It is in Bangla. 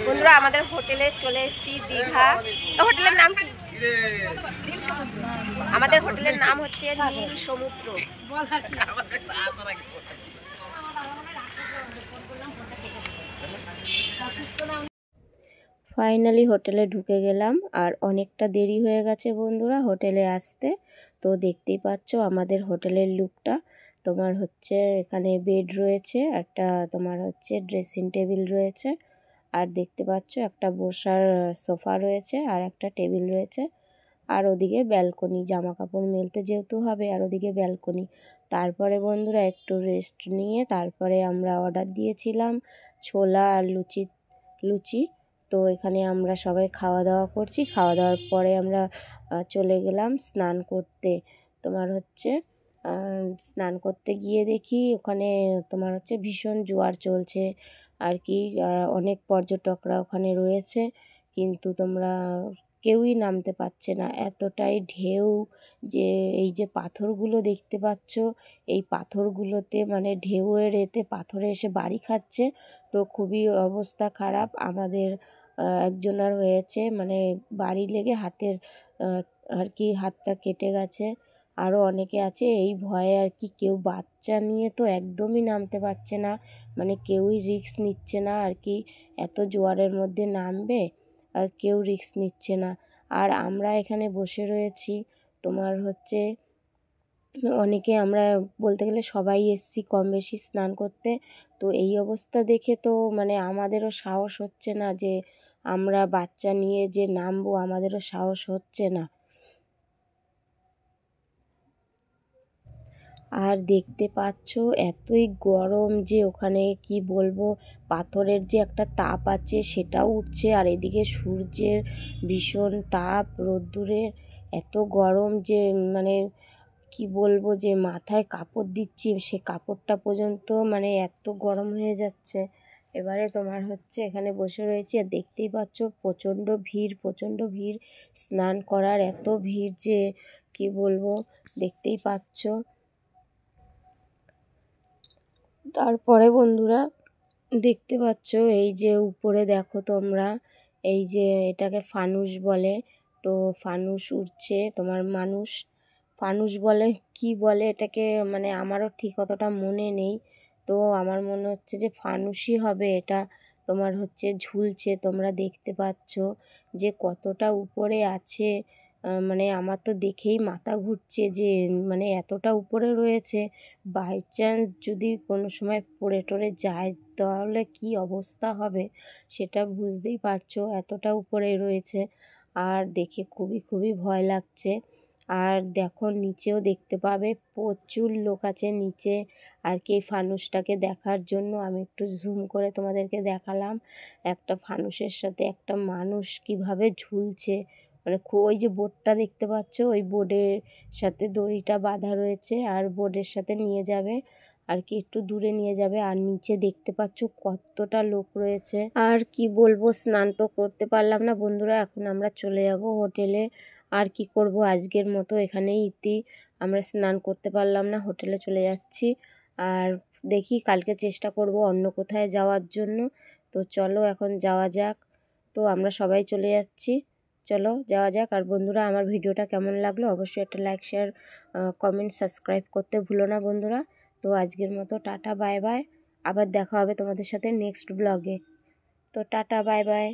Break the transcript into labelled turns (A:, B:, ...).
A: বন্ধুরা আমাদের হোটেলে চলে এসেছি, দীঘা। হোটেলের নাম কি? আমাদের হোটেলের নাম হচ্ছে নীল সমুদ্র। ফাইনালি হোটেলে ঢুকে গেলাম, আর অনেকটা দেরি হয়ে গেছে বন্ধুরা হোটেলে আসতে। তো দেখতেই পাচ্ছ আমাদের হোটেলের লুকটা। তোমার হচ্ছে এখানে বেড রয়েছে, একটা তোমার হচ্ছে ড্রেসিং টেবিল রয়েছে, আর দেখতে পাচ্ছ একটা বসার সোফা রয়েছে, আর একটা টেবিল রয়েছে, আর ওদিকে ব্যালকনি, জামা কাপড় মেলতে যেহেতু হবে, আর ওদিকে ব্যালকনি। তারপরে বন্ধুরা একটু রেস্ট নিয়ে তারপরে আমরা অর্ডার দিয়েছিলাম ছোলা আর লুচি। তো এখানে আমরা সবাই খাওয়া দাওয়া করছি। খাওয়া দাওয়ার পরে আমরা চলে গেলাম স্নান করতে। তোমার হচ্ছে স্নান করতে গিয়ে দেখি ওখানে তোমার হচ্ছে ভীষণ জোয়ার চলছে আর কি। অনেক পর্যটকরা ওখানে রয়েছে, কিন্তু তোমরা কেউই নামতে পারছে না, এতটাই ঢেউ। যে এই যে পাথরগুলো দেখতে পাচ্ছ, এই পাথরগুলোতে মানে ঢেউয়ের এতে পাথরে এসে বাড়ি খাচ্ছে। তো খুবই অবস্থা খারাপ। আমাদের একজনের হয়েছে, মানে বাড়ি লেগে হাতের আর কি হাতটা কেটে গেছে। আরও অনেকে আছে এই ভয়ে আর কি, কেউ বাচ্চা নিয়ে তো একদমই নামতে পারছে না, মানে কেউই রিস্ক নিচ্ছে না আর কি। এত জোয়ারের মধ্যে নামবে, আর কেউ রিস্ক নিচ্ছে না। আর আমরা এখানে বসে রয়েছি, তোমার হচ্ছে অনেকে, আমরা বলতে গেলে সবাই এসছি কম বেশি স্নান করতে। তো এই অবস্থা দেখে তো মানে আমাদেরও সাহস হচ্ছে না, যে আমরা বাচ্চা নিয়ে যে নামবো, আমাদেরও সাহস হচ্ছে না। আর দেখতে পাচ্ছ এতই গরম যে ওখানে কি বলবো, পাথরের যে একটা তাপ আছে সেটাও উঠছে, আর এদিকে সূর্যের ভীষণ তাপ, রোদ্দুরের এত গরম যে মানে কি বলবো, যে মাথায় কাপড় দিচ্ছি সে কাপড়টা পর্যন্ত মানে এত গরম হয়ে যাচ্ছে। এবারে তোমার হচ্ছে এখানে বসে রয়েছি, আর দেখতেই পাচ্ছ প্রচণ্ড ভিড় স্নান করার, এত ভিড় যে কি বলবো, দেখতেই পাচ্ছ। তারপরে বন্ধুরা দেখতে পাচ্ছ এই যে উপরে দেখো তোমরা, এই যে এটাকে ফানুস বলে। তো ফানুস উঠছে, তোমার ফানুস বলে কি বলে এটাকে, মানে আমারও ঠিক অতটা মনে নেই। তো আমার মনে হচ্ছে যে ফানুসই হবে এটা। তোমার হচ্ছে ঝুলছে, তোমরা দেখতে পাচ্ছ যে কতটা উপরে আছে। মানে আমার তো দেখেই মাথা ঘুরছে, যে মানে এতটা উপরে রয়েছে। বাই চান্স যদি কোনো সময় পড়ে টরে যায় তাহলে কি অবস্থা হবে সেটা বুঝতেই পারছো, এতটা উপরে রয়েছে। আর দেখে খুবই ভয় লাগছে। আর দেখো নিচেও দেখতে পাবে প্রচুর লোক আছে নিচে আর কি। ফানুসটাকে দেখার জন্য আমি একটু জুম করে তোমাদেরকে দেখালাম, একটা ফানুসের সাথে একটা মানুষ কিভাবে ঝুলছে। মানে ওই যে বোর্ডটা দেখতে পাচ্ছ, ওই বোর্ডের সাথে দড়িটা বাঁধা রয়েছে, আর বোর্ডের সাথে নিয়ে যাবে আর কি, একটু দূরে নিয়ে যাবে। আর নিচে দেখতে পাচ্ছ কতটা লোক রয়েছে। আর কি বলবো, স্নান তো করতে পারলাম না বন্ধুরা, এখন আমরা চলে যাব হোটেলে। আর কি করব, আজকের মতো এখানেই ইতি। আমরা স্নান করতে পারলাম না, হোটেলে চলে যাচ্ছি। আর দেখি কালকে চেষ্টা করব অন্য কোথায় যাওয়ার জন্য। তো চলো এখন যাওয়া যাক। তো আমরা সবাই চলে যাচ্ছি, চলো যাওয়া যাক। আর বন্ধুরা আমার ভিডিওটা কেমন লাগলো অবশ্যই একটা লাইক, শেয়ার, কমেন্ট, সাবস্ক্রাইব করতে ভুলো না বন্ধুরা। তো আজকের মতো টাটা বাই বাই, আবার দেখা হবে তোমাদের সাথে নেক্সট ব্লগে। তো টাটা বাই বাই।